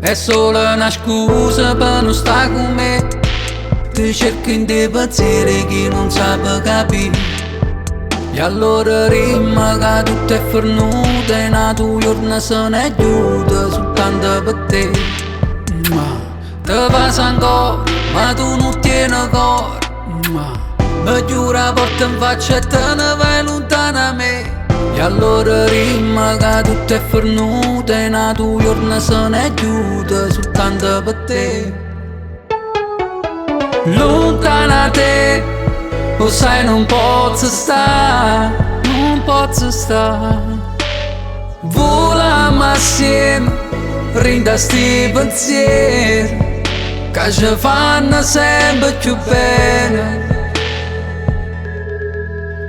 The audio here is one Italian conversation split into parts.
è solo una scusa per non stare con me. Ti cerco in dei pensieri che non sape capire. E allora rima che tutto è fornuto e una tua giornata se ne chiude soltanto per te. Te passa ancora, ma tu non tieni cuore. Mi chiudi la porta in faccia e te ne vai lontano da me. E allora rima che tutto è fornuto e una tua giornata se ne chiude soltanto per te. Lontana da te, lo sai non posso stare, non posso stare. Vola assieme, rinda sti pensieri che ci fanno sempre più bene.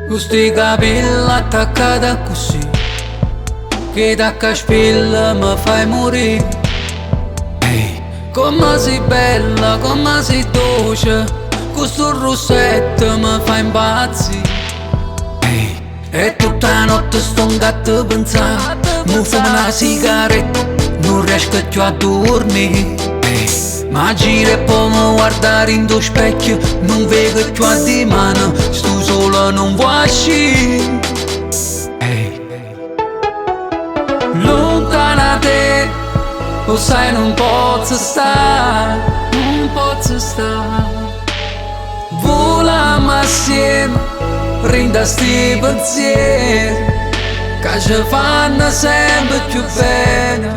Questi capelli attaccati così, che tacca spilla mi fai morire. Ehi, come sei bella, come sei dolce, questo rossetto mi fa impazzire. Ehi, e tutta la notte sto un gatto a pensare, mi fumo una sigaretta, non riesco più a dormire. Ma gira e poi mi guardare in tuo specchio, non vedo più a di mano, sto solo non vuoi uscire. Lontana da te, lo sai non posso stare, non posso stare. Voliamo assieme, rinda sti pensieri che ci fanno sempre più bene.